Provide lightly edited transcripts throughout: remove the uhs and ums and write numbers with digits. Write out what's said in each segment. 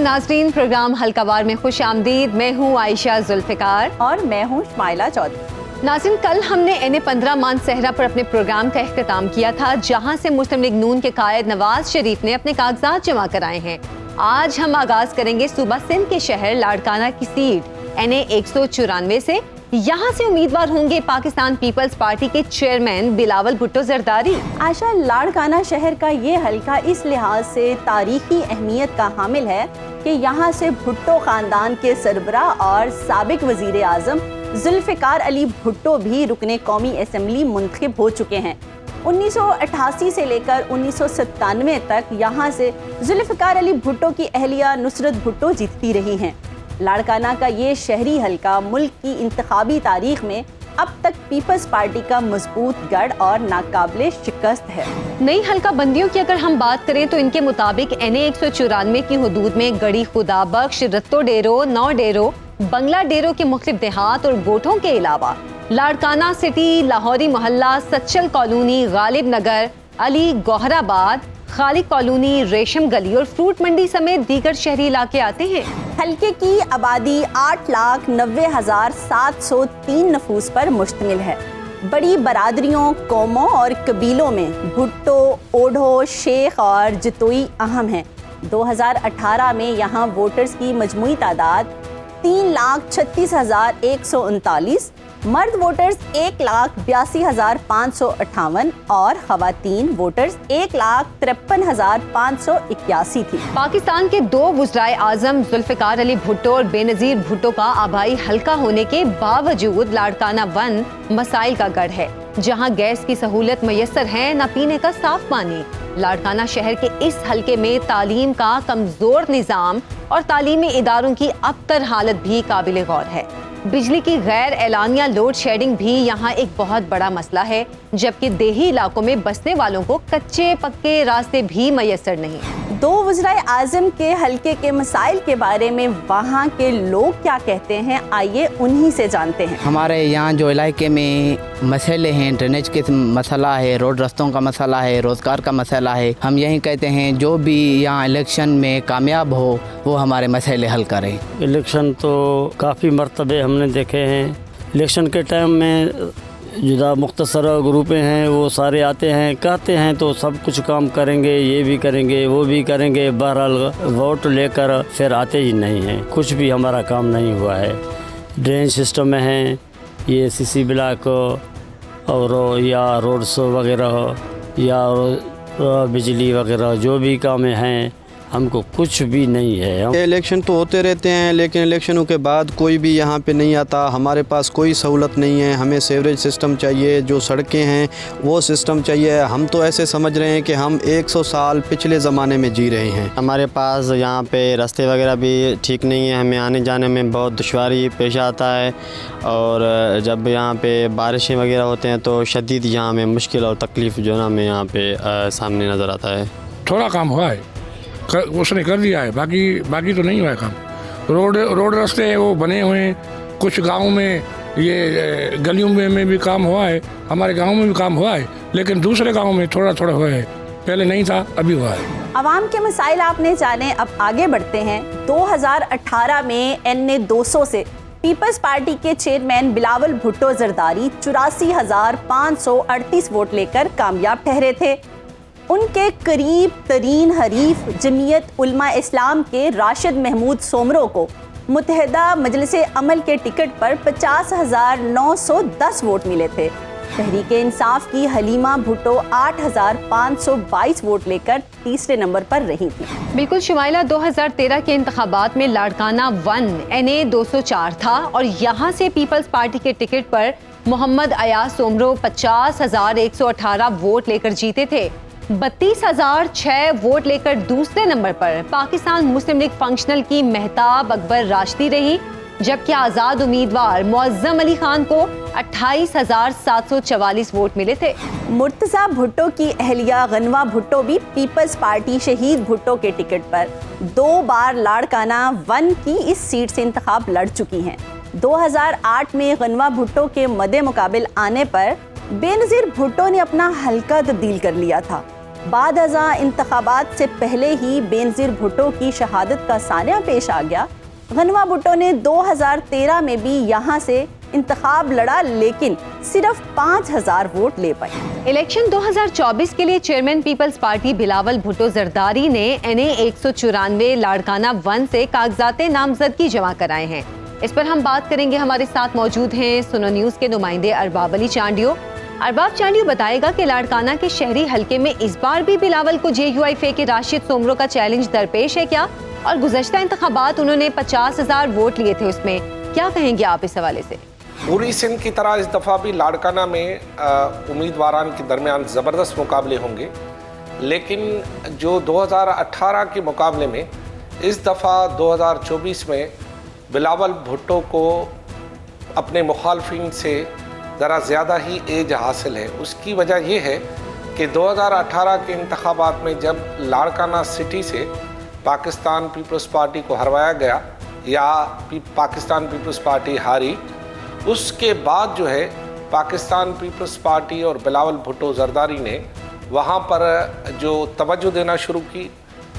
नाज़रीन, प्रोग्राम हल्कावार में खुश आमदीद। मैं हूँ आयशा जुल्फ़िकार और मैं हूँ शमाइला चौधरी। नाज़रीन, कल हमने NA-15 मानसहरा पर अपने प्रोग्राम का इख्तिताम किया था, जहाँ से मुस्लिम लीग नून के कायद नवाज शरीफ ने अपने कागजात जमा कराए हैं। आज हम आगाज करेंगे सूबा सिंध के शहर लाड़काना की सीट NA-194 से। यहाँ से उम्मीदवार होंगे पाकिस्तान पीपल्स पार्टी के चेयरमैन बिलावल भुट्टो जरदारी। आशा, लाड़काना शहर का ये हल्का इस लिहाज से तारीखी अहमियत का हामिल है कि यहाँ से भुट्टो खानदान के सरबराह और साबिक वजीर आजम जुल्फ़िकार अली भुट्टो भी रुकने कौमी असम्बली मुंतखब हो चुके हैं। 1988 से लेकर 1997 तक यहाँ से जुल्फ़िकार अली भुट्टो की अहलिया नुसरत भुट्टो जीतती रही हैं। लाड़काना का ये शहरी हल्का मुल्क की इंतखाबी तारीख में अब तक पीपल्स पार्टी का मजबूत गढ़ और नाकाबिले शिकस्त है। नई हल्का बंदियों की अगर हम बात करें तो इनके मुताबिक NA-194 की हदूद में गड़ी खुदा बख्श, रत्तो डेरो, नौ डेरो, बंगला डेरो के मुख्तलिफ देहात और गोठों के अलावा लाड़काना सिटी, लाहौरी मोहल्ला, सच्चल कॉलोनी, गालिब नगर, अली गौहराबाद, खालिद कॉलोनी, रेशम गली और फ्रूट मंडी समेत दीगर शहरी इलाके आते हैं। हल्के की आबादी 8,90,703 नफूस पर मुश्तमिल है। बड़ी बरादरियों, कौमों और कबीलों में भुट्टो, ओढ़ो, शेख और जतोई अहम हैं। 2018 में यहाँ वोटर्स की मजमूई तादाद 3,36,139, मर्द वोटर्स 1,82,558 और खवातीन वोटर्स 1,53,581 थी। पाकिस्तान के दो वज़राए आज़म जुल्फ़िकार अली भुट्टो और बेनज़ीर भुट्टो का आबाई हल्का होने के बावजूद लाड़काना 1 मसाइल का गढ़ है, जहां गैस की सहूलत मैसर है, न पीने का साफ पानी। लाड़काना शहर के इस हल्के में तालीम का कमजोर निज़ाम और तालीमी इदारों की अबतर हालत भी काबिल गौर है। बिजली की गैर एलानिया लोड शेडिंग भी यहाँ एक बहुत बड़ा मसला है, जबकि देही इलाकों में बसने वालों को कच्चे पक्के रास्ते भी मैसर नहीं। दो वज़राए आज़म के हल्के के मसाइल के बारे में वहाँ के लोग क्या कहते हैं, आइए उन्हीं से जानते हैं। हमारे यहाँ जो इलाके में मसले हैं, ड्रेनेज के मसला है, रोड रस्तों का मसला है, रोज़गार का मसला है, हम यही कहते हैं जो भी यहाँ इलेक्शन में कामयाब हो वो हमारे मसले हल करें। इलेक्शन तो काफ़ी मरतबे हमने देखे हैं। इलेक्शन के टाइम में जुदा मुख्तसर ग्रुपें हैं, वो सारे आते हैं, कहते हैं तो सब कुछ काम करेंगे, ये भी करेंगे, वो भी करेंगे, बहरहाल वोट लेकर फिर आते ही नहीं हैं। कुछ भी हमारा काम नहीं हुआ है। ड्रेन सिस्टम में हैं, ये CC ब्लॉक और या रोड्स वगैरह या बिजली वगैरह जो भी काम हैं, हमको कुछ भी नहीं है। इलेक्शन तो होते रहते हैं, लेकिन इलेक्शनों के बाद कोई भी यहाँ पे नहीं आता। हमारे पास कोई सहूलत नहीं है। हमें सीवरेज सिस्टम चाहिए, जो सड़कें हैं वो सिस्टम चाहिए। हम तो ऐसे समझ रहे हैं कि हम 100 साल पिछले ज़माने में जी रहे हैं। हमारे पास यहाँ पे रास्ते वगैरह भी ठीक नहीं है, हमें आने जाने में बहुत दुश्वारी पेश आता है। और जब यहाँ पे बारिशें वगैरह होते हैं तो शदीद यहाँ में मुश्किल और तकलीफ़ जो ना हमें यहाँ पे सामने नज़र आता है। थोड़ा काम हुआ है, उसने कर दिया है, बाकी तो नहीं हुआ है काम। रोड रास्ते हैं वो बने हुए हैं। कुछ गाँव में ये गलियों में भी काम हुआ है, हमारे गाँव में भी काम हुआ है, लेकिन दूसरे गाँव में थोड़ा थोड़ा हुआ है, पहले नहीं था, अभी हुआ है। आवाम के मसाइल आपने जाने, अब आगे बढ़ते हैं। 2018 में NA-200 से पीपल्स पार्टी के चेयरमैन बिलावल भुट्टो जरदारी 84,538 वोट लेकर कामयाब ठहरे थे। उनके करीब तरीन हरीफ जमीयत उलमा इस्लाम के राशिद महमूद सोमरो को मुत्तहिदा मजलिस अमल के टिकट पर 50,910 वोट मिले थे। तहरीक इंसाफ की हलीमा भुट्टो 8,522 वोट लेकर तीसरे नंबर पर रही थी। बिल्कुल शमाइला, 2013 के इंतखाबात में लाड़काना 1 NA-204 था और यहाँ से पीपल्स पार्टी के टिकट पर मोहम्मद अयाज सोमरो 50,118 वोट लेकर जीते थे। 32,006 वोट लेकर दूसरे नंबर पर पाकिस्तान मुस्लिम लीग फंक्शनल की मेहताब अकबर राशिदी रही, जबकि आज़ाद उम्मीदवार मुअज़्ज़म अली खान को 28,744 वोट मिले थे। मुर्तज़ा भुट्टो की अहलिया गनवा भुट्टो भी पीपल्स पार्टी शहीद भुट्टो के टिकट पर 2 बार लाड़काना 1 की इस सीट से इंतखाब लड़ चुकी हैं। 2008 में गनवा भुट्टो के मद्दे मुकाबिल आने पर बेनज़ीर भुट्टो ने अपना हल्का तब्दील कर लिया था। بعد ازاں انتخابات سے پہلے ہی بینظیر بھٹو کی شہادت کا سانحہ پیش آ گیا۔ غنوہ بھٹو نے 2013 میں بھی یہاں سے انتخاب لڑا لیکن صرف 5000 ووٹ لے پائے۔ الیکشن 2024 کے لیے چیئرمین پیپلز پارٹی بلاول بھٹو زرداری نے NA 194 لاڑکانہ 1 سے کاغذات نامزدگی جمع کرائے ہیں۔ اس پر ہم بات کریں گے، ہمارے ساتھ موجود ہیں سنو نیوز کے نمائندے ارباب علی چانڈیو۔ ارباب چانڈیو بتائے گا کہ لاڑکانہ کے شہری حلقے میں اس بار بھی بلاول کو JUIF کے راشد سومرو کا چیلنج درپیش ہے کیا؟ اور گزشتہ انتخابات انہوں نے 50,000 ووٹ لیے تھے، اس میں کیا کہیں گے آپ اس حوالے سے؟ پوری سندھ کی طرح اس دفعہ بھی لاڑکانہ میں امیدواران کے درمیان زبردست مقابلے ہوں گے، لیکن جو 2018 کے مقابلے میں اس دفعہ 2024 میں بلاول بھٹو کو اپنے مخالفین سے ذرا زیادہ ہی ایج حاصل ہے۔ اس کی وجہ یہ ہے کہ 2018 کے انتخابات میں جب لاڑکانہ سٹی سے پاکستان پیپلز پارٹی کو ہروایا گیا یا پاکستان پیپلز پارٹی ہاری، اس کے بعد جو ہے پاکستان پیپلز پارٹی اور بلاول بھٹو زرداری نے وہاں پر جو توجہ دینا شروع کی،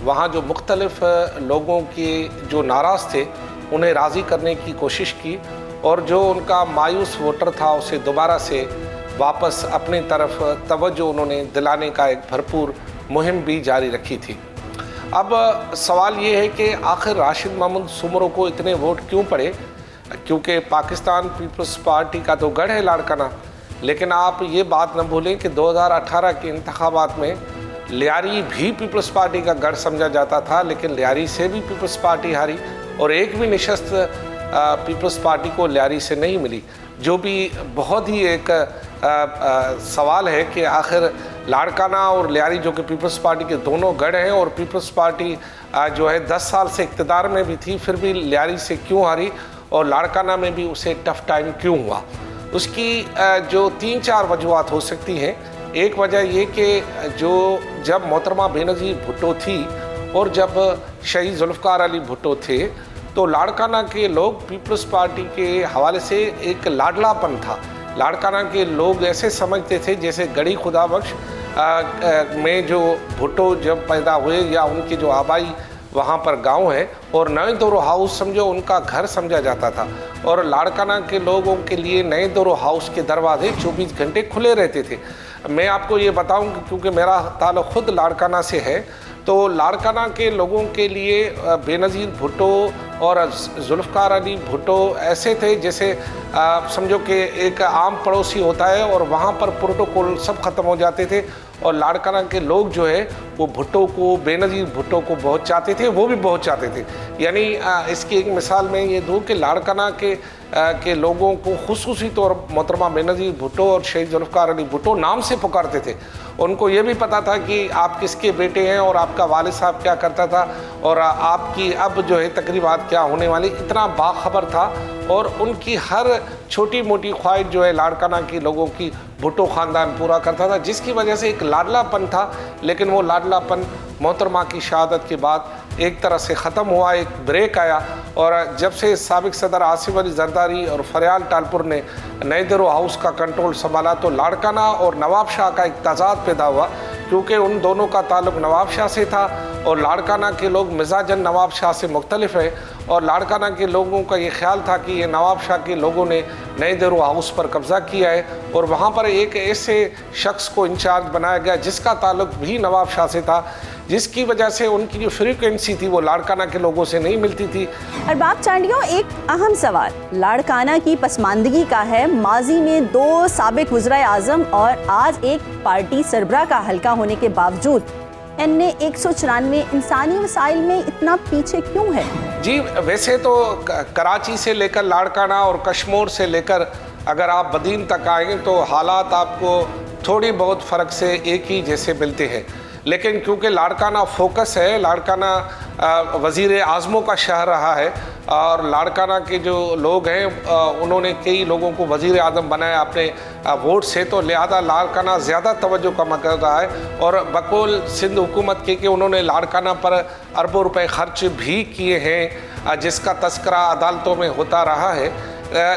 وہاں جو مختلف لوگوں کے جو ناراض تھے انہیں راضی کرنے کی کوشش کی، اور جو ان کا مایوس ووٹر تھا اسے دوبارہ سے واپس اپنی طرف توجہ انہوں نے دلانے کا ایک بھرپور مہم بھی جاری رکھی تھی۔ اب سوال یہ ہے کہ آخر راشد محمود سومرو کو اتنے ووٹ کیوں پڑے؟ کیونکہ پاکستان پیپلز پارٹی کا تو گڑھ ہے لاڑکانہ، لیکن آپ یہ بات نہ بھولیں کہ 2018 کے انتخابات میں لیاری بھی پیپلز پارٹی کا گڑھ سمجھا جاتا تھا، لیکن لیاری سے بھی پیپلز پارٹی ہاری اور ایک بھی نشست پیپلز پارٹی کو لیاری سے نہیں ملی، جو بھی بہت ہی ایک سوال ہے کہ آخر لاڑکانہ اور لیاری جو کہ پیپلز پارٹی کے دونوں گڑھ ہیں، اور پیپلز پارٹی جو ہے 10 سال سے اقتدار میں بھی تھی، پھر بھی لیاری سے کیوں ہاری اور لاڑکانہ میں بھی اسے ٹف ٹائم کیوں ہوا؟ اس کی جو 3-4 وجوہات ہو سکتی ہیں۔ ایک وجہ یہ کہ جو جب محترمہ بینظیر بھٹو تھی اور جب شہید ذوالفقار علی بھٹو تھے تو لاڑکانہ کے لوگ پیپلز پارٹی کے حوالے سے ایک لاڈلا پن تھا۔ لاڑکانہ کے لوگ ایسے سمجھتے تھے جیسے گڑھی خدا بخش میں جو بھٹو جب پیدا ہوئے یا ان کے جو آبائی وہاں پر گاؤں ہے، اور نئے دورو ہاؤس سمجھو ان کا گھر سمجھا جاتا تھا، اور لاڑکانہ کے لوگوں کے لیے نئے دورو ہاؤس کے دروازے 24 گھنٹے کھلے رہتے تھے۔ میں آپ کو یہ بتاؤں کہ کیونکہ میرا تعلق خود لاڑکانہ سے ہے، تو لاڑکانہ کے لوگوں کے لیے بینظیر بھٹو اور ذوالفقار علی بھٹو ایسے تھے جیسے سمجھو کہ ایک عام پڑوسی ہوتا ہے، اور وہاں پر پروٹوکول سب ختم ہو جاتے تھے، اور لاڑکانہ کے لوگ جو ہے وہ بھٹو کو، بینظیر بھٹو کو بہت چاہتے تھے، وہ بھی بہت چاہتے تھے۔ یعنی اس کی ایک مثال میں یہ دوں کہ لاڑکانہ کے لوگوں کو خصوصی طور محترمہ بینظیر بھٹو اور شہید ذوالفقار علی بھٹو نام سے پکارتے تھے۔ ان کو یہ بھی پتہ تھا کہ آپ کس کے بیٹے ہیں، اور آپ کا والد صاحب کیا کرتا تھا، اور آپ کی اب جو ہے تقریبات کیا ہونے والی، اتنا باخبر تھا، اور ان کی ہر چھوٹی موٹی خواہش جو ہے لاڑکانہ کے لوگوں کی بھٹو خاندان پورا کرتا تھا، جس کی وجہ سے ایک لاڈلا پن تھا۔ لیکن وہ لاڈلا پن محترمہ کی شہادت کے بعد ایک طرح سے ختم ہوا، ایک بریک آیا، اور جب سے سابق صدر آصف علی زرداری اور فریال ٹالپور نے نئے دورو ہاؤس کا کنٹرول سنبھالا تو لاڑکانہ اور نواب شاہ کا ایک تضاد پیدا ہوا، کیونکہ ان دونوں کا تعلق نواب شاہ سے تھا، اور لاڑکانہ کے لوگ مزاجاً نواب شاہ سے مختلف ہیں، اور لاڑکانہ کے لوگوں کا یہ خیال تھا کہ یہ نواب شاہ کے لوگوں نے نئے دورو ہاؤس پر قبضہ کیا ہے، اور وہاں پر ایک ایسے شخص کو انچارج بنایا گیا جس کا تعلق بھی نواب شاہ سے تھا، جس کی وجہ سے ان کی جو فریکوینسی تھی وہ لاڑکانہ کے لوگوں سے نہیں ملتی تھی۔ ارباب چانڈیو، ایک اہم سوال لاڑکانہ کی پسماندگی کا ہے۔ ماضی میں 2 سابق وزرائے اعظم اور آج ایک پارٹی سربراہ کا حلقہ ہونے کے باوجود NA 194 انسانی وسائل میں اتنا پیچھے کیوں ہے؟ جی ویسے تو کراچی سے لے کر لاڑکانہ اور کشمور سے لے کر اگر آپ بدین تک آئیں تو حالات آپ کو تھوڑی بہت فرق سے ایک ہی جیسے ملتے ہیں، لیکن کیونکہ لاڑکانہ فوکس ہے، لاڑکانہ وزیر اعظموں کا شہر رہا ہے، اور لاڑکانہ کے جو لوگ ہیں انہوں نے کئی لوگوں کو وزیر اعظم بنایا اپنے ووٹ سے، تو لہذا لاڑکانہ زیادہ توجہ کا مرکز رہا ہے، اور بقول سندھ حکومت کے کہ انہوں نے لاڑکانہ پر اربوں روپے خرچ بھی کیے ہیں، جس کا تذکرہ عدالتوں میں ہوتا رہا ہے،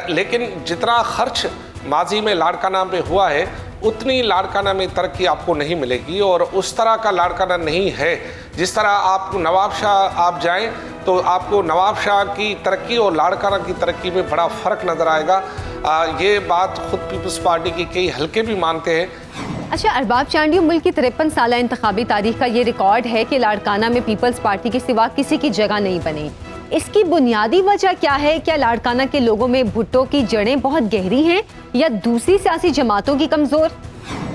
لیکن جتنا خرچ ماضی میں لاڑکانہ پہ ہوا ہے उतनी लाड़काना में तरक्की आपको नहीं मिलेगी। और उस तरह का लाड़काना नहीं है जिस तरह आपको नवाब शाह आप जाएं तो आपको नवाब शाह की तरक्की और लाड़काना की तरक्की में बड़ा फ़र्क नज़र आएगा। ये बात खुद पीपल्स पार्टी के कई हलके भी मानते हैं। अच्छा अरबाब चांडियो, मुल्क की 53 साल इंतखाबी तारीख का ये रिकॉर्ड है कि लाड़काना में पीपल्स पार्टी के सिवा किसी की जगह नहीं बनी। इसकी बुनियादी वजह क्या है? क्या लाड़काना के लोगों में भुट्टो की जड़ें बहुत गहरी हैं या दूसरी सियासी जमातों की कमज़ोर?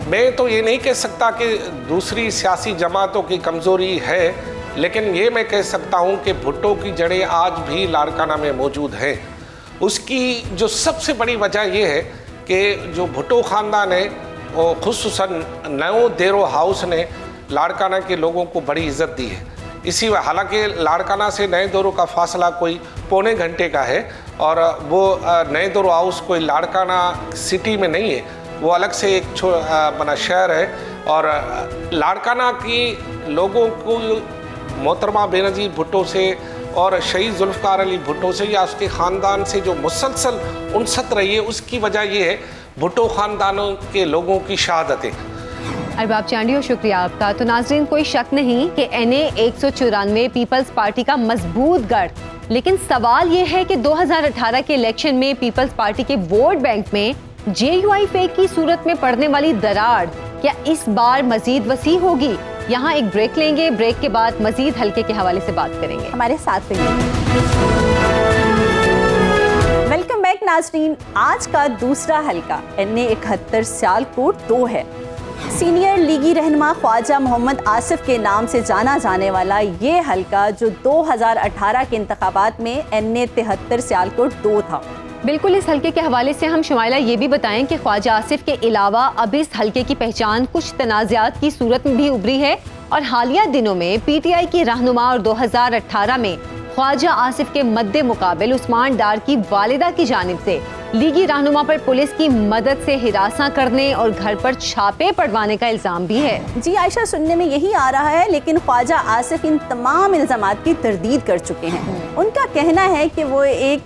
मैं तो ये नहीं कह सकता कि दूसरी सियासी जमातों की कमज़ोरी है, लेकिन ये मैं कह सकता हूँ कि भुट्टो की जड़ें आज भी लाड़काना में मौजूद हैं। उसकी जो सबसे बड़ी वजह ये है कि जो भुट्टो ख़ानदान है और खुसूसन नयो देरो हाउस ने लाड़काना के लोगों को बड़ी इज़्ज़त दी है। इसी हालांकि लाड़काना से नए दौरों का फासला कोई पौने घंटे का है और वो नए दौरो हाउस कोई लाड़काना सिटी में नहीं है, वो अलग से एक बना शहर है। और लाड़काना की लोगों को मोहतरमा बेनज़ीर भुट्टो से और शहीद जुल्फ़िकार अली भुट्टो से या उसके ख़ानदान से जो मुसलसल उनसत रही है, उसकी वजह ये है भुट्टो ख़ानदानों के लोगों की शहादतें। अरबाब चांडियो, शुक्रिया आपका। तो नाज़रीन, कोई शक नहीं कि NA 194 पीपल्स पार्टी का मजबूत गढ़, लेकिन सवाल ये है कि 2018 के इलेक्शन में पीपल्स पार्टी के वोट बैंक में JUI फेक की सूरत में पड़ने वाली दरार क्या इस बार मजीद वसी होगी? यहाँ एक ब्रेक लेंगे, ब्रेक के बाद मजीद हल्के के हवाले से बात करेंगे। हमारे साथ रहिए। वेलकम बैक नाज़रीन। आज का दूसरा हल्का NA 71 सियालकोट 2 है। सीनियर लीगी रहनुमा ख्वाजा मोहम्मद आसिफ के नाम से जाना जाने वाला ये हल्का जो 2018 के इंतखाबात में NA 73 सियालकोट 2 था। बिल्कुल, इस हल्के के हवाले से हम शुमाइला ये भी बताएं कि ख्वाजा आसिफ के अलावा अब इस हल्के की पहचान कुछ तनाज़ात की सूरत में भी उभरी है और हालिया दिनों में PTI की रहनुमा और 2018 में ख्वाजा आसिफ के मद्दे मुकाबिल उस्मान डार की वालिदा की जानिब से लीगी रहनुमा पर पुलिस की मदद से हिरासा करने और घर पर छापे पड़वाने का इल्जाम भी है। जी आयशा, सुनने में यही आ रहा है, लेकिन ख्वाजा आसिफ इन तमाम इल्जामात की तरदीद कर चुके हैं। उनका कहना है कि वो एक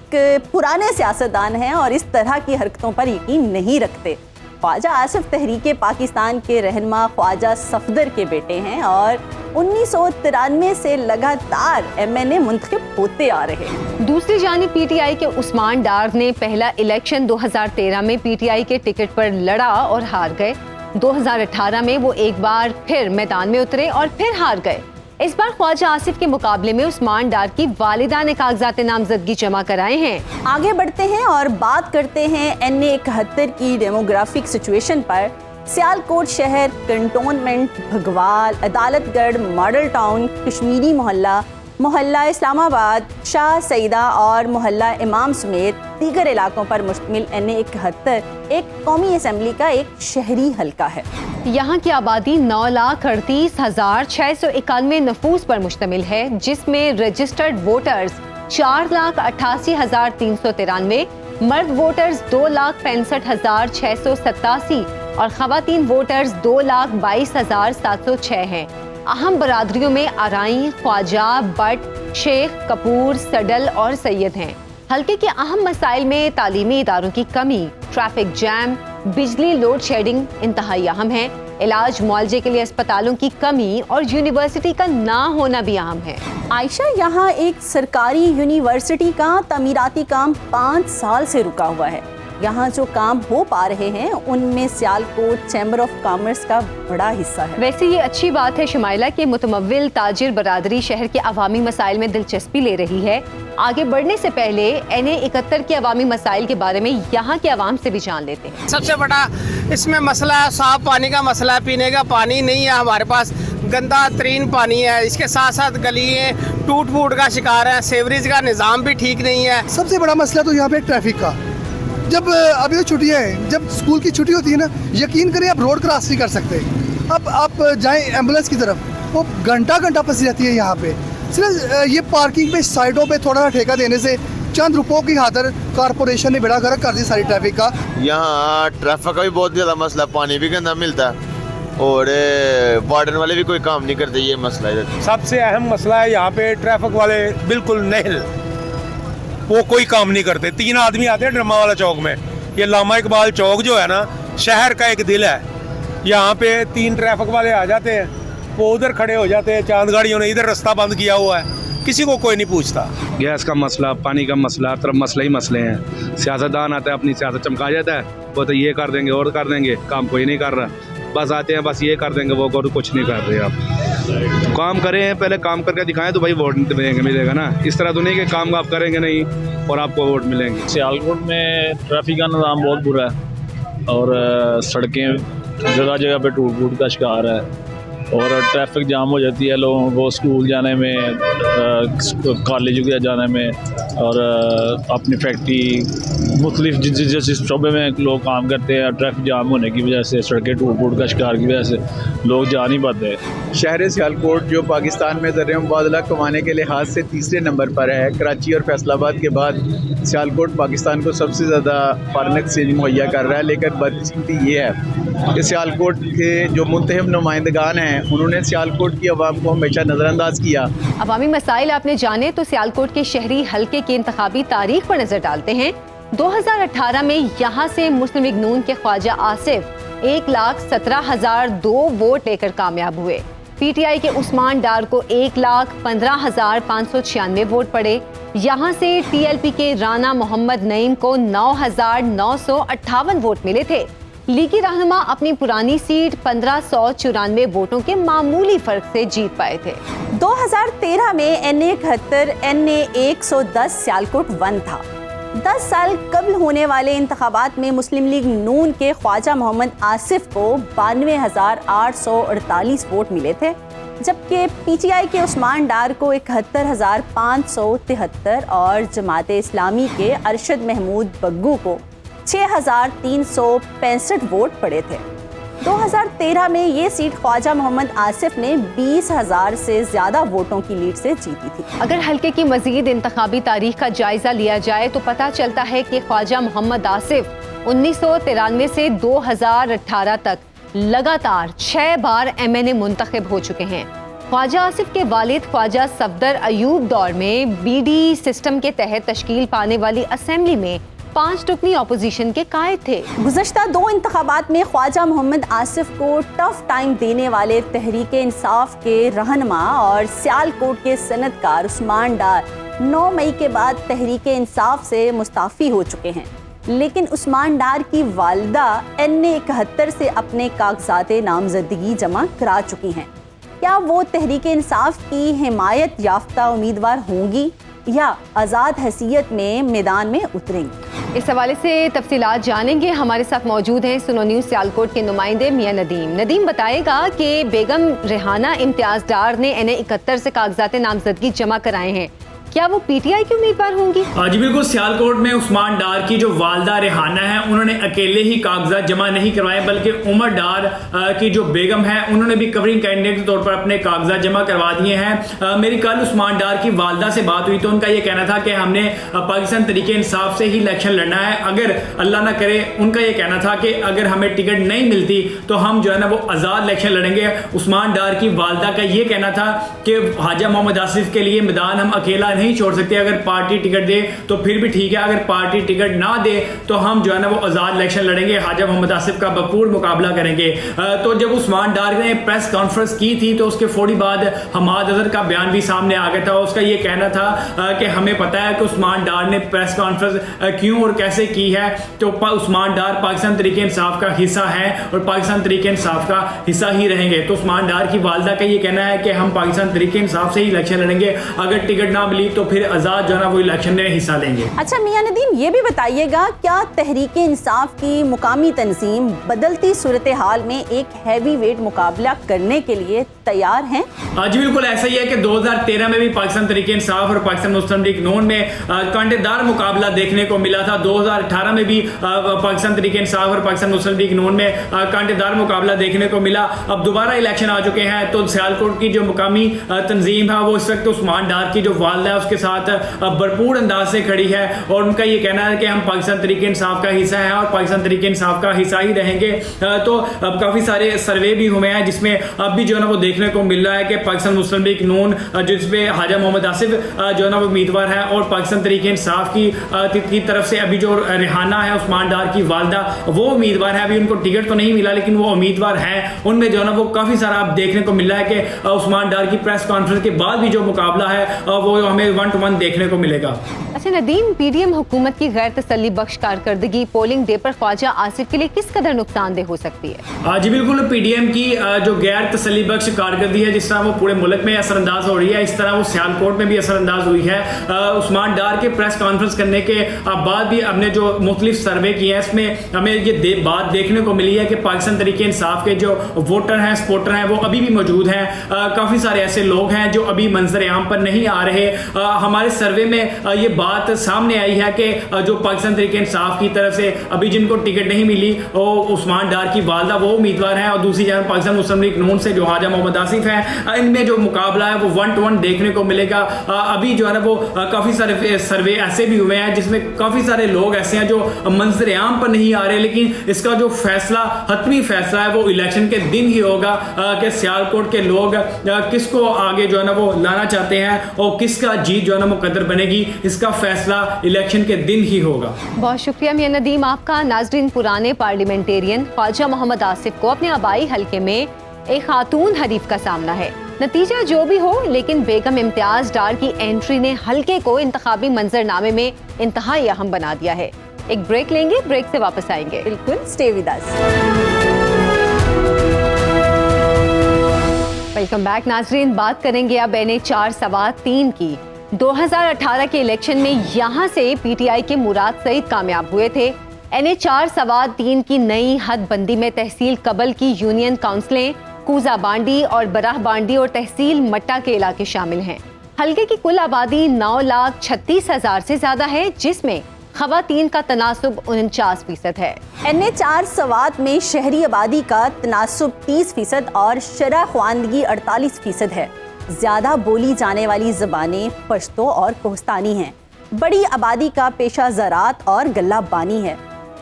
पुराने सियासतदान हैं और इस तरह की हरकतों पर यकीन नहीं रखते। ख्वाजा आसिफ तहरीके पाकिस्तान के रहनुमा ख्वाजा सफदर के बेटे हैं और 1993 से लगातार MNA मुंतखब होते आ रहे हैं। दूसरी जानिब PTI के उस्मान डार ने पहला इलेक्शन 2013 में PTI के टिकट पर लड़ा और हार गए। 2018 में वो एक बार फिर मैदान में उतरे और फिर हार गए। इस बार ख्वाजा आसिफ के मुकाबले में उस्मान डार की वालिदा ने कागजात नामजदगी जमा कराए हैं। आगे बढ़ते हैं और बात करते हैं NA 71 की डेमोग्राफिक सिचुएशन पर। सियालकोट शहर, कंटोनमेंट, भगवाल, अदालतगढ़, मॉडल टाउन, कश्मीरी मोहल्ला, मोहल्ला इस्लामाबाद, शाह सईदा और मोहल्ला इमाम समेत दीगर इलाकों पर मुश्तमिल NA 71 एक कौमी असम्बली का एक शहरी हल्का है। यहाँ की आबादी 9,38,691 नफूस पर मुश्तमिल है, जिसमें रजिस्टर्ड वोटर्स 4,88,393, मर्द वोटर्स 2,65,687 और खवातीन वोटर्स 2,22,706 हैं। अहम बरादरियों में आराई, ख्वाजा, बट, शेख, कपूर, सडल और सैयद हैं। हल्के के अहम मसाइल में तालीमी इदारों की कमी, ट्रैफिक जैम, बिजली लोड शेडिंग इंतहाई अहम है। इलाज मुआवजे के लिए अस्पतालों की कमी और यूनिवर्सिटी का ना होना भी अहम है। आयशा, यहाँ एक सरकारी यूनिवर्सिटी का तमीराती काम 5 साल से रुका हुआ है। यहाँ जो काम हो पा रहे हैं उनमें सियालकोट चैम्बर ऑफ कॉमर्स का बड़ा हिस्सा है। वैसे ये अच्छी बात है शुमाइला कि मुतमव्विल ताजिर बरादरी शहर के अवामी मसाइल में दिलचस्पी ले रही है। आगे बढ़ने से पहले NA 71 के अवामी मसाइल के बारे में यहाँ के अवाम से भी जान लेते हैं। सबसे बड़ा इसमें मसला है साफ पानी का मसला है। पीने का पानी नहीं है हमारे पास, गंदा तरीन पानी है। इसके साथ साथ गलियाँ टूट फूट का शिकार है, सेवरेज का निज़ाम भी ठीक नहीं है। सबसे बड़ा मसला तो यहाँ पे ट्रैफिक का। जब अभी तो छुट्टियाँ हैं, जब स्कूल की छुट्टी होती है ना, यकीन करें आप रोड क्रॉस नहीं कर सकते। अब आप जाएं एम्बुलेंस की तरफ, वो घंटा फंसी रहती है यहाँ पे। सिर्फ ये पार्किंग पे साइडों पे थोड़ा ठेका देने से चंद रुपयों की खातिर कारपोरेशन ने बेड़ा गर्क कर दी सारी ट्रैफिक का। यहाँ ट्रैफिक का भी बहुत ज़्यादा मसला, पानी भी गंदा मिलता है और वार्डन वाले भी कोई काम नहीं करते। ये मसला है सबसे अहम मसला है। यहाँ पे ट्रैफिक वाले बिल्कुल नहीं, वो कोई काम नहीं करते। 3 आदमी आते हैं ड्रामा वाला चौक में। ये लामा इकबाल चौक जो है ना, शहर का एक दिल है। यहाँ पे 3 ट्रैफिक वाले आ जाते हैं, वो उधर खड़े हो जाते हैं, चांद गाड़ियों ने इधर रास्ता बंद किया हुआ है, किसी को कोई नहीं पूछता। गैस का मसला, पानी का मसला, हर तरफ मसले ही मसले हैं। सियासतदान आता है, अपनी सियासत चमका जाता है, वो तो ये कर देंगे और कर देंगे, काम कोई नहीं कर रहा। बस आते हैं, बस ये कर देंगे, वो कुछ नहीं कर रहे। आप काम करें, पहले काम करके दिखाएं तो भाई वोट मिलेगा ना। इस तरह तो नहीं कि काम आप करेंगे नहीं और आपको वोट मिलेंगे। सियालकोट में ट्रैफिक का निज़ाम बहुत बुरा है और सड़कें जगह जगह पे टूट का शिकार है और ट्रैफिक जाम हो जाती है लोगों को स्कूल जाने में, कॉलेज जाने में और अपनी फैक्ट्री मुख्तलिफ जिस शोबे में लोग काम करते हैं, ट्रैफिक जाम होने की वजह से, सड़कें टूट का शिकार की वजह से लोग जा नहीं पाते। शहर सियालकोट जो पाकिस्तान में ज़र मुबादला कमाने के लिहाज से तीसरे नंबर पर है। कराची और फैसलाबाद के बाद सियालकोट पाकिस्तान को सबसे ज़्यादा फॉरेन एक्सचेंज मुहैया कर रहा है। लेकिन बदकिस्मती ये है कि सियालकोट के जो मुंतखब नुमाइंदगान हैं उन्होंने सियालकोट की आवाम को हमेशा नज़रअंदाज किया। अवामी मसाइल आपने जाने तो सियालकोट के शहरी हल्के की इंतखाबी तारीख पर नजर डालते हैं। 2018 में यहाँ से मुस्लिम लीग नून के ख्वाजा आसिफ 1,17,002 वोट लेकर कामयाब हुए। पीटीआई के उस्मान डार को 1,15,596 वोट पड़े। यहाँ से टीएलपी के राना मोहम्मद नईम को 9,958 वोट मिले थे। लीगी रहनुमा अपनी पुरानी सीट 1,594 वोटों के मामूली फर्क से जीत पाए थे। 2013 में NA 71 NA 110 सियालकोट 1 था। 10 साल कबल होने वाले इंतखाबात में मुस्लिम लीग नून के ख्वाजा मोहम्मद आसिफ को 92,848 वोट मिले थे, जबकि पीटीआई के उस्मान डार को 71,573 और जमात इस्लामी के अरशद महमूद बग्गू को 6,365 वोट पड़े थे। 2013 में ये सीट ख्वाजा मोहम्मद आसिफ ने 20,000 से ज्यादा वोटों की लीड से जीती थी। अगर हल्के की मजीद इंतखाबी तारीख का जायजा लिया जाए तो पता चलता है कि ख्वाजा मोहम्मद आसिफ 1993 से 2018 तक लगातार 6 बार MNA मुंतखब हो चुके हैं। ख्वाजा आसिफ के वालिद ख्वाजा सफदर अयूब दौर में BD सिस्टम के तहत तश्कील पाने वाली असेंबली में 5 रुकनी अपोजिशन के कायद थे। गुज़श्ता 2 इंतखाबात में ख्वाजा मोहम्मद आसिफ को टफ टाइम देने वाले तहरीक इंसाफ के रहनुमा और सियालकोट के सनतकार उस्मान डार 9 मई के बाद तहरीक इंसाफ से मुस्ताफ़ी हो चुके हैं, लेकिन उस्मान डार की वालिदा NA 71 से अपने कागजात नामजदगी जमा करा चुकी हैं। क्या वो तहरीक इंसाफ की हिमायत याफ्ता उम्मीदवार होंगी या आज़ाद हैसियत में मैदान में उतरेंगी? इस हवाले से तफसीलात जानेंगे। हमारे साथ मौजूद हैं सुनो न्यूज़ सियालकोट के नुमाइंदे मियां नदीम। नदीम बताएगा कि बेगम रेहाना इम्तियाज डार ने NA 71 से कागजात नामजदगी जमा कराए हैं, क्या वो पीटीआई की उम्मीदवार होंगी? जी बिल्कुल, सियालकोट में उस्मान डार की जो वालदा रेहाना है उन्होंने अकेले ही कागजात जमा नहीं करवाए, बल्कि उमर डार की जो बेगम है उन्होंने भी कवरिंग कैंडिडेट के तौर पर अपने कागजात जमा करवा दिए हैं। मेरी कल उस्मान डार की वालदा से बात हुई तो उनका ये कहना था कि हमने पाकिस्तान तरीके इंसाफ से ही इलेक्शन लड़ना है। अगर अल्लाह ना करे, उनका ये कहना था कि अगर हमें टिकट नहीं मिलती तो हम जो है ना वो आज़ाद इलेक्शन लड़ेंगे। उस्मान डार की वालदा का ये कहना था कि ख्वाजा मोहम्मद आसिफ के लिए मैदान हम अकेला नहीं छोड़ सकते, अगर पार्टी टिकट दे तो फिर भी ठीक है, अगर पार्टी टिकट ना दे तो हम जो है ना वो आज़ाद इलेक्शन लड़ेंगे, ख्वाजा मोहम्मद आसिफ का भरपूर मुकाबला करेंगे। तो जब उस्मान डार ने प्रेस कॉन्फ्रेंस की थी तो उसके फौरी बाद हमाद अजहर का बयान भी सामने आ गया था। उसका ये कहना था कि हमें पता है कि उस्मान डार ने प्रेस कॉन्फ्रेंस क्यों और कैसे की है, तो उस्मान डार पाकिस्तान तरीके इंसाफ का हिस्सा है और पाकिस्तान तरीके इंसाफ का हिस्सा ही रहेंगे। तो उस्मान डार की वालदा का ये कहना है कि हम पाकिस्तान तरीके इंसाफ से ही इलेक्शन लड़ेंगे, अगर टिकट ना मिली तो फिर आज़ाद जो है ना वो इलेक्शन में हिस्सा लेंगे। अच्छा मियां नदीम, ये भी बताइएगा, क्या तहरीक इंसाफ की मुकामी तंजीम बदलती सूरत हाल में एक हैवी वेट मुकाबला करने के लिए तैयार हैं? जी बिल्कुल ऐसा ही है कि 2013 में भी पाकिस्तान तहरीक इंसाफ और पाकिस्तान मुस्लिम लीग नून में कांटेदार मुकाबला देखने को मिला था। 2018 में भी पाकिस्तान तहरीक इंसाफ और पाकिस्तान मुस्लिम लीग नून में कांटेदार मुकाबला देखने को मिला। अब दोबारा इलेक्शन आ चुके हैं तो सियालकोट की जो मुकामी तंजीम है वो इस वक्त उस्मान डार की जो वालदा है उसके साथ भरपूर अंदाज से खड़ी है और उनका ये कहना है कि हम पाकिस्तान तहरीक इंसाफ का हिस्सा है और पाकिस्तान तहरीक इंसाफ का हिस्सा ही रहेंगे। तो अब काफ़ी सारे सर्वे भी हुए हैं जिसमें अब भी जो है ना वो देखने को मिल रहा है कि पाकिस्तान मुस्लिम लीग नून जिसपे हाजा मोहम्मद आसिफ जो है ना वो उम्मीदवार है, और पाकिस्तान तहरीक इंसाफ की तरफ से अभी जो रिहाना है उस्मान डार की वालदा वो उम्मीदवार है। अभी उनको टिकट तो नहीं मिला लेकिन वो उम्मीदवार हैं। उनमें जो है ना वो काफ़ी सारा अब देखने को मिल रहा है कि उस्मान डार की प्रेस कॉन्फ्रेंस के बाद भी जो मुकाबला है वो हमें 1-to-1 देखने को मिलेगा। अच्छा नदीम, पीडीएम हुकूमत की गैर तसल्ली बख्श कारकर्दगी पोलिंग डे पर ख्वाजा आसिफ के लिए किस कदर नुकसानदेह हो सकती है? जी बिल्कुल, पीडीएम की जो गैर तसल्ली बख्श कारकर्दगी है, जिस तरह वो पूरे मुल्क में असरअंदाज हो रही है, इस तरह वो सियालकोट में भी असरअंदाज हुई है। उस्मान डार के प्रेस कॉन्फ्रेंस करने के बाद भी हमने जो मुख्तलिफ सर्वे किए हैं इसमें हमें ये बात देखने को मिली है कि पाकिस्तान तहरीक इंसाफ के जो वोटर हैं, सपोर्टर हैं, वो अभी भी मौजूद हैं। काफ़ी सारे ऐसे लोग हैं जो अभी मंजर आम पर नहीं आ रहे। हमारे सर्वे में ये बात सामने आई है कि जो पाकिस्तान तहरीक इंसाफ की तरफ से अभी जिनको टिकट नहीं मिली वो उस्मान डार की वालदा वो उम्मीदवार हैं, और दूसरी जानब पाकिस्तान मुस्लिम लीग नून से जो हाजा मोहम्मद आसिफ हैं। इनमें जो मुकाबला है वो 1-to-1 देखने को मिलेगा। अभी जो है ना वो काफ़ी सारे सर्वे ऐसे भी हुए हैं जिसमें काफ़ी सारे लोग ऐसे हैं जो मंजर आम पर नहीं आ रहे, लेकिन इसका जो फैसला, हतमी फैसला है वो इलेक्शन के दिन ही होगा कि सियालकोट के लोग किसको आगे जो है ना वो लाना चाहते हैं और किसका जीत जो है ना मुकद्दर बनेगी, इसका फैसला इलेक्शन के दिन ही होगा। बहुत शुक्रिया मियां नदीम आपका। नाजरीन, पुराने पार्लियामेंटेरियन ख्वाजा मोहम्मद आसिफ को अपने आबाई हल्के में एक खातून हरीफ का सामना है। नतीजा जो भी हो, लेकिन बेगम इम्तियाज डार की एंट्री ने हल्के को इंतखाबी मंजरनामे में इंतहाई अहम बना दिया है। एक ब्रेक लेंगे, ब्रेक से वापस आएंगे। बिल्कुल, stay with us. Welcome back नाजरीन। बात करेंगे अब NH 4-3 की। 2018 के इलेक्शन में यहाँ से PTI के मुराद सईद कामयाब हुए थे। NH 4-3 की नई हद बंदी में तहसील कबल की यूनियन काउंसिलें कूजा बांडी और बराह बांडी और तहसील मट्टा के इलाके शामिल हैं। हल्के की कुल आबादी 9,36,000 से ज्यादा है, जिसमें खवातीन का तनासुब 49% है। NH 4 में शहरी आबादी का तनासुब 30% और शरह ख्वानदगी 48% है। ज्यादा बोली जाने वाली ज़बानें पश्तो और कोहस्तानी हैं। बड़ी आबादी का पेशा ज़राअत और गल्ला बानी है।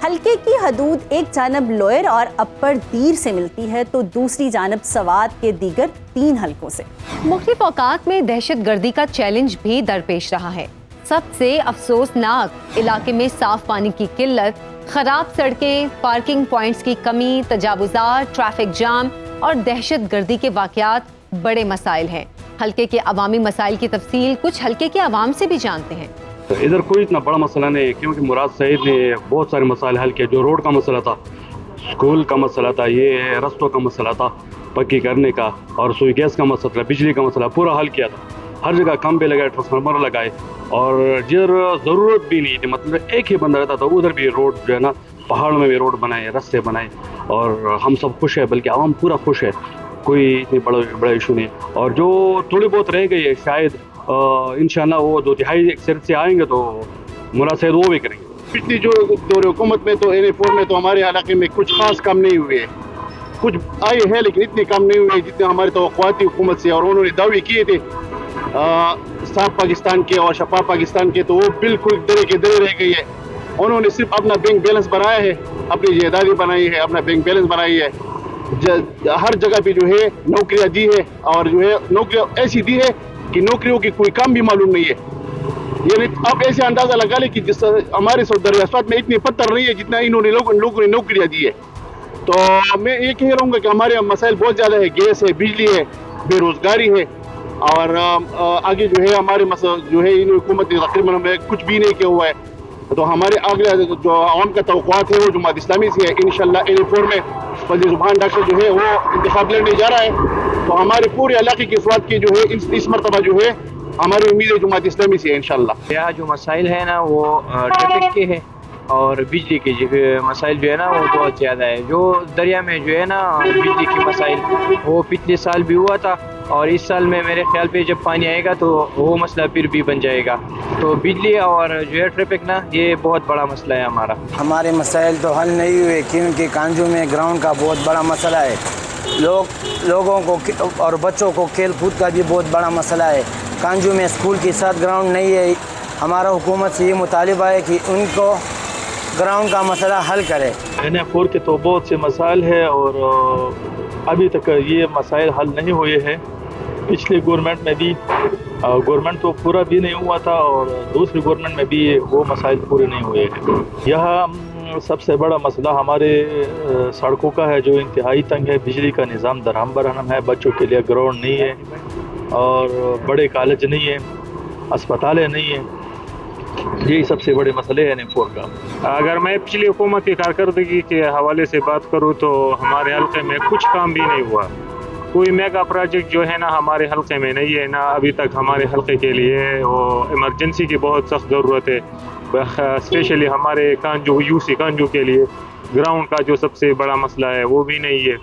हल्के की हदूद एक जानब लोअर और अपर दीर से मिलती है तो दूसरी जानब सवात के दीगर 3 हल्कों से। मुख्तलिफ औकात में दहशत गर्दी का चैलेंज भी दरपेश रहा है। सबसे अफसोसनाक इलाके में साफ पानी की किल्लत, खराब सड़कें, पार्किंग पॉइंट्स की कमी, तजावुज़ात, ट्रैफिक जाम और दहशत गर्दी के वाक़यात बड़े मसाइल हैं। हल्के के अवामी मसाइल की तफसील कुछ हल्के के अवाम से भी जानते हैं। इधर कोई इतना बड़ा मसला नहीं है, क्योंकि मुराद सईद ने बहुत सारे मसाइल हल किए। जो रोड का मसला था, स्कूल का मसला था, ये रस्तों का मसला था पक्की करने का, और सुई गैस का मसला था, बिजली का मसला पूरा हल किया था। हर जगह खंभे लगाए, ट्रांसफार्मर लगाए, और जिधर ज़रूरत भी नहीं थी, मतलब एक ही बंदा रहता था, उधर भी रोड जो है ना, पहाड़ों में भी रोड बनाए, रास्ते बनाए, और हम सब खुश है, बल्कि आवाम पूरा खुश है। कोई इतनी बड़ा इशू नहीं। और जो थोड़ी बहुत रह गई है, शायद इंशाल्लाह वो 2/3 एक्सर से आएंगे तो मुराद सईद वो भी करेंगे। पिछली जो दौर हुकूमत में तो NH 4 में तो हमारे इलाके में कुछ खास काम नहीं हुए, कुछ आए हैं लेकिन इतने काम नहीं हुए जितने हमारे तवक्कुआत थी हुकूमत से। और उन्होंने दावे किए थे साफ पाकिस्तान के और शफाफ पाकिस्तान के, तो वो बिल्कुल दरे के दरे रह गई है। उन्होंने सिर्फ अपना बैंक बैलेंस बनाया है, अपनी जायदादी बनाई है, अपना बैंक बैलेंस बनाई है। हर जगह पे जो है नौकरियां दी है, और जो है नौकरियां ऐसी दी है कि नौकरियों की कोई काम भी मालूम नहीं है। यानी आप ऐसे अंदाजा लगा ले कि जिस हमारे दरियासत में इतनी पत्थर नहीं है जितना इन्होंने लोगों ने नौकरियां दी है। तो मैं ये कह रहूँगा कि हमारे मसाइल बहुत ज़्यादा है, गैस है, बिजली है, बेरोजगारी है, और आगे जो है हमारे जो है इन हुकूमत ने तकरीबन हमें कुछ भी नहीं किया हुआ है। तो हमारे आगे जो आवाम का तवक्कुआत है वो जमात इस्लामी से है। इंशाल्लाह NH 4 में फजल जुबान डॉक्टर जो है वो इंतखाब लड़ने जा रहा है, तो हमारे पूरे इलाके की स्वाद की जो है इस मरतबा जो है हमारी उम्मीद है जमात इस्लामी से है इंशाल्लाह। यहाँ जो मसाइल है ना वो ट्रैफिक के है और बिजली के जो मसाइल जो है ना वो बहुत ज़्यादा है। जो दरिया में जो है ना बिजली की मसाइल वो पिछले साल भी हुआ था, और इस साल में मेरे ख्याल पे जब पानी आएगा तो वो मसला फिर भी बन जाएगा। तो बिजली और जो है ट्रैफिक ना ये बहुत बड़ा मसला है हमारा। हमारे मसाइल तो हल नहीं हुए क्योंकि कांजू में ग्राउंड का बहुत बड़ा मसला है। लोगों को और बच्चों को खेल कूद का भी बहुत बड़ा मसला है। कांजू में स्कूल के साथ ग्राउंड नहीं है। हमारा हुकूमत से ये मुतालिबा है कि उनको ग्राउंड का मसला हल करे। NF4 के तो बहुत से मसाइल है और अभी तक ये मसाइल हल नहीं हुए हैं। पिछले गवर्नमेंट में भी गवर्नमेंट तो पूरा भी नहीं हुआ था और दूसरी गवर्नमेंट में भी वो मसाइल पूरे नहीं हुए हैं। यह सबसे बड़ा मसला हमारे सड़कों का है जो इंतहाई तंग है। बिजली का निज़ाम दरहम बरहम है, बच्चों के लिए ग्राउंड नहीं है और बड़े कॉलेज नहीं है, अस्पतालें नहीं है। यही सबसे बड़े मसले हैं NF4 का। अगर मैं पिछली हुकूमत की कारकर्दगी के हवाले से बात करूँ तो हमारे हल्के में कुछ काम भी नहीं हुआ। कोई मेगा प्रोजेक्ट जो है ना हमारे हल्के में नहीं है ना, अभी तक हमारे हल्के के लिए वो इमरजेंसी की बहुत सख्त ज़रूरत है। स्पेशली हमारे कांजू UC कांजू के लिए ग्राउंड का जो सबसे बड़ा मसला है वो भी नहीं है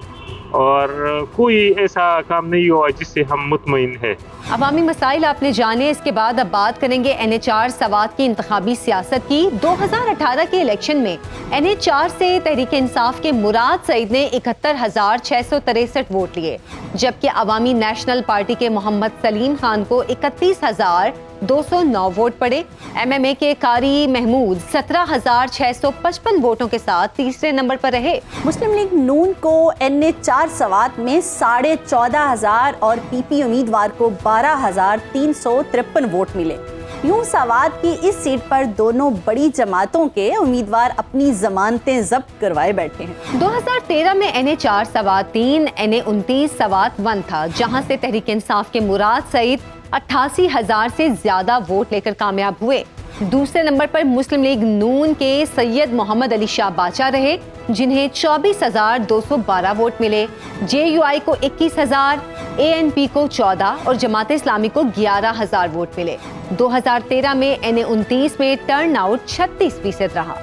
और कोई ऐसा काम नहीं हुआ जिससे हम मुतमईन है। अवामी मसाइल आपने जाने, इसके बाद अब बात करेंगे NH4 सवात की इंतखाबी सियासत की। 2018 के इलेक्शन में NH4 से तहरीक इंसाफ के मुराद सईद ने 71,663 वोट लिए, जबकि अवामी नेशनल पार्टी के मोहम्मद सलीम खान को 31,209 वोट पड़े। MMA के कारी महमूद 17,655 वोटों के साथ तीसरे नंबर पर रहे। मुस्लिम लीग नून को NH4 सवात में 14,500 और PP उम्मीदवार को 12,353 वोट मिले। यूं सवात की इस सीट पर दोनों बड़ी जमातों के उम्मीदवार अपनी जमानतें जब्त करवाए बैठे हैं। 2013 में NH4 सवात 3, NA29 सवात 1 था, जहां से तहरीक इंसाफ के मुराद सईद 88,000 से ज्यादा वोट लेकर कामयाब हुए। दूसरे नंबर पर मुस्लिम लीग नून के सैयद मोहम्मद अली शाह बाचा रहे, जिन्हें 24,212 वोट मिले। JUI को 21,000, ANP को 14 और जमात इस्लामी को 11,000 वोट मिले। 2013 में NA29 में टर्न आउट 36% रहा।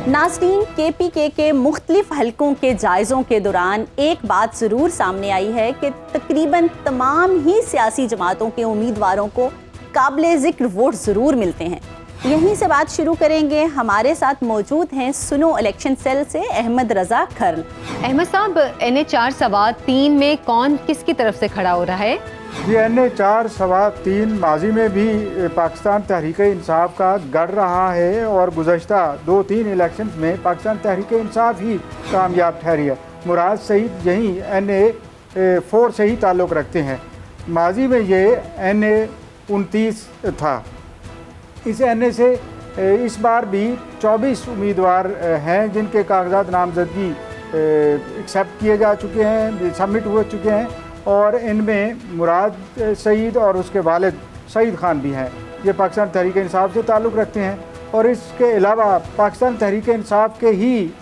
नाज़रीन, KPK के मुख्तलिफ हलकों के जायज़ों के दौरान एक बात ज़रूर सामने आई है कि तकरीबन तमाम ही सियासी जमातों के उम्मीदवारों को काबिल ज़िक्र वोट ज़रूर मिलते हैं। यहीं से बात शुरू करेंगे। हमारे साथ मौजूद हैं सुनो इलेक्शन सेल से अहमद रज़ा खर्ल। अहमद साहब, NH4 सवात 3 में कौन किसकी तरफ से खड़ा हो रहा है? जी, NH4 सवात 3 माजी में भी पाकिस्तान तहरीक इंसाफ का गढ़ रहा है और गुज़श्ता 2-3 इलेक्शंस में पाकिस्तान तहरीक इंसाफ ही कामयाब ठहरी है। मुराद सईद यहीं NA4 से ही ताल्लुक़ रखते हैं। माजी में ये NA29 था। इस NA से इस बार भी 24 उम्मीदवार हैं जिनके कागजात नामजदगी एक्सेप्ट किए जा चुके हैं, सबमिट हो चुके हैं और इनमें मुराद सईद और उसके वालिद सईद खान भी हैं। ये पाकिस्तान तहरीक इंसाफ से ताल्लुक़ रखते हैं और इसके अलावा पाकिस्तान तहरीक इंसाफ के ही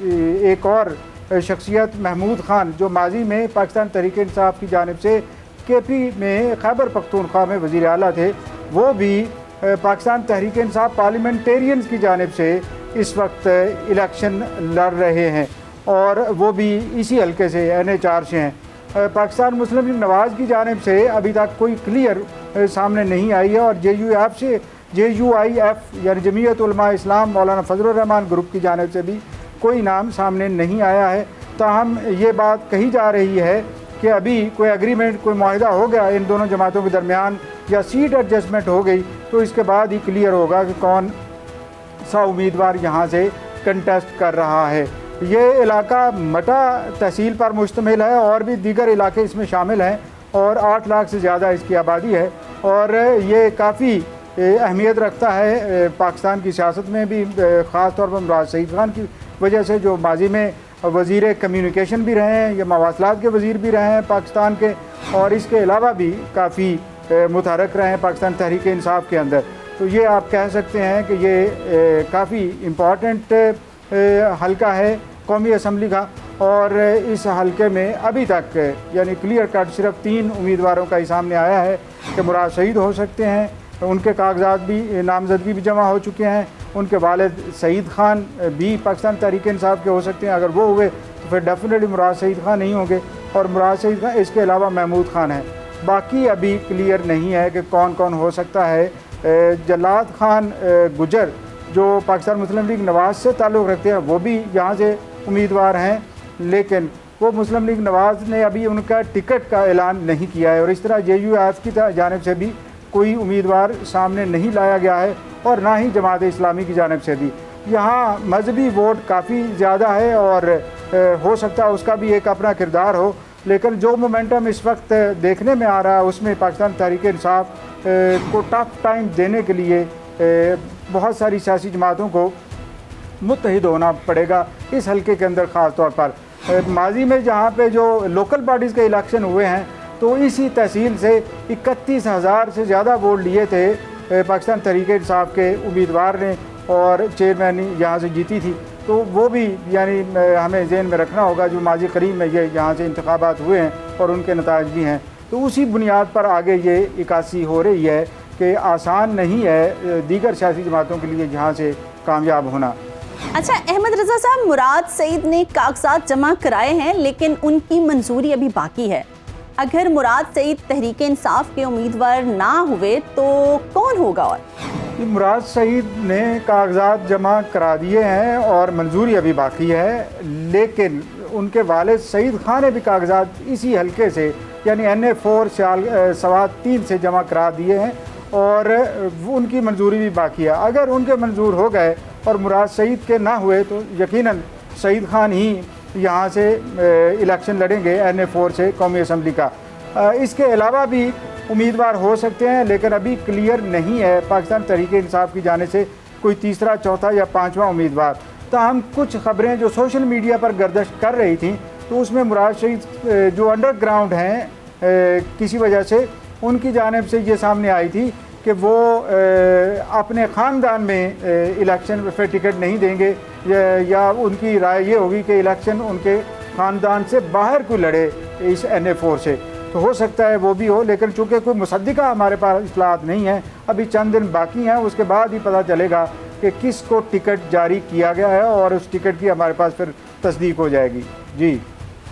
एक और शख्सियत महमूद खान, जो माजी में पाकिस्तान तहरीक इंसाफ की जानिब से KP में खैबर पख्तूनख्वा में वज़ीर आला थे, वो भी पाकिस्तान तहरीक इंसाफ पार्लियामेंटेरियंस की जानिब से इस वक्त इलेक्शन लड़ रहे हैं और वो भी इसी हल्के से NH4 से हैं। पाकिस्तान मुस्लिम लीग नवाज़ की जानिब से अभी तक कोई क्लियर सामने नहीं आई है और JUIF यानी जमीयत उलमा इस्लाम मौलाना फजलुर रहमान ग्रुप की जानिब से भी कोई नाम सामने नहीं आया है। ताहम ये बात कही जा रही है कि अभी कोई एग्रीमेंट, कोई मुआहिदा हो गया इन दोनों जमातों के दरमियान या सीट एडजस्टमेंट हो गई तो इसके बाद ही क्लियर होगा कि कौन सा उम्मीदवार यहाँ से कंटेस्ट कर रहा है। ये इलाका मटा तहसील पर मुश्तमिल है और भी दीगर इलाके इसमें शामिल हैं और 8 लाख से ज़्यादा इसकी आबादी है और ये काफ़ी अहमियत रखता है पाकिस्तान की सियासत में भी, ख़ास तौर पर मुराद सईद खान की वजह से, जो माजी में वज़ीर कम्युनिकेशन भी रहे हैं या मवासलात के वज़ीर भी रहे हैं पाकिस्तान के और इसके अलावा भी काफ़ी मुतहरक रहे हैं पाकिस्तान तहरीक इंसाफ के अंदर। तो ये आप कह सकते हैं कि ये काफ़ी इम्पॉर्टेंट हल्का है कौमी असम्बली का और इस हल्के में अभी तक यानी क्लियर कट सिर्फ 3 उम्मीदवारों का ही सामने आया है कि मुराद सईद हो सकते हैं, उनके कागजात भी नामजदगी भी जमा हो चुके हैं, उनके वालिद सईद खान भी पाकिस्तान तहरीक इंसाफ के हो सकते हैं। अगर वो हुए तो फिर डेफिनेटली मुराद सईद खान नहीं होंगे और मुराद सईद खान इसके अलावा महमूद खान है। बाकी अभी क्लियर नहीं है कि कौन कौन हो सकता है। जलाद खान गुजर जो पाकिस्तान मुस्लिम लीग नवाज़ से ताल्लुक़ रखते हैं वो भी यहाँ से उम्मीदवार हैं, लेकिन वो मुस्लिम लीग नवाज़ ने अभी उनका टिकट का ऐलान नहीं किया है और इस तरह JUIF की जानिब से भी कोई उम्मीदवार सामने नहीं लाया गया है और ना ही जमात इस्लामी की जानिब से भी। यहाँ मजहबी वोट काफ़ी ज़्यादा है और हो सकता है उसका भी एक अपना किरदार हो, लेकिन जो मोमेंटम इस वक्त देखने में आ रहा है उसमें पाकिस्तान तहरीक इंसाफ को टफ टाइम देने के लिए बहुत सारी सियासी जमातों को मुत्तहिद होना पड़ेगा इस हल्के के अंदर ख़ास तौर पर। माजी में जहाँ पे जो लोकल बॉडीज़ के इलेक्शन हुए हैं तो इसी तहसील से 31,000 से ज़्यादा वोट लिए थे पाकिस्तान तहरीक इंसाफ के उम्मीदवार ने और चेयरमैन यहाँ से जीती थी। तो वो भी यानी हमें ज़हन में रखना होगा जो माजी करीब में ये यहाँ से इंतखाबात हुए हैं और उनके नताज भी हैं, तो उसी बुनियाद पर आगे ये इक्कासी हो रही है कि आसान नहीं है दीगर सियासी जमातों के लिए यहाँ से कामयाब होना। अच्छा अहमद रज़ा साहब, मुराद सईद ने कागजात जमा कराए हैं लेकिन उनकी मंजूरी अभी बाकी है। अगर मुराद सईद तहरीक इंसाफ के उम्मीदवार ना हुए तो कौन होगा? और मुराद सईद ने कागजात जमा करा दिए हैं और मंजूरी अभी बाकी है, लेकिन उनके वालिद सईद खान ने भी कागजात इसी हल्के से यानी NA4 सवात 3 से जमा करा दिए हैं और उनकी मंजूरी भी बाकी है। अगर उनके मंजूर हो गए और मुराद सईद के ना हुए तो यकीनन सईद खान ही यहाँ से इलेक्शन लड़ेंगे NA4 से कौमी असम्बली का। इसके अलावा भी उम्मीदवार हो सकते हैं, लेकिन अभी क्लियर नहीं है पाकिस्तान तहरीक इंसाफ की जाने से कोई तीसरा, चौथा या पांचवा उम्मीदवार। ताहम कुछ खबरें जो सोशल मीडिया पर गर्दिश कर रही थी तो उसमें मुराद सईद जो अंडरग्राउंड हैं किसी वजह से उनकी जानिब से ये सामने आई थी कि वो अपने ख़ानदान में इलेक्शन पे टिकट नहीं देंगे या उनकी राय ये होगी कि इलेक्शन उनके ख़ानदान से बाहर कोई लड़े इस NA4 से। तो हो सकता है वो भी हो, लेकिन चूँकि कोई मुसद्दिका हमारे पास इत्तलात नहीं है, अभी चंद दिन बाकी हैं, उसके बाद ही पता चलेगा कि किस को टिकट जारी किया गया है और उस टिकट की हमारे पास फिर तस्दीक हो जाएगी। जी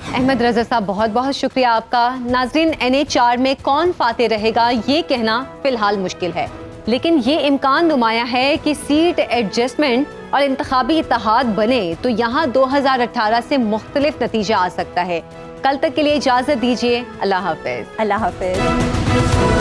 अहमद रज़ा साहब, बहुत बहुत शुक्रिया आपका। नाज़रीन, NA4 में कौन फाते रहेगा ये कहना फ़िलहाल मुश्किल है, लेकिन ये इम्कान नुमाया है कि सीट एडजस्टमेंट और इंतखाबी इत्तेहाद बने तो यहाँ 2018 से मुख्तलिफ नतीजा आ सकता है। कल तक के लिए इजाज़त दीजिए। अल्लाह हाफ़िज़। अल्लाह हाफ़िज़।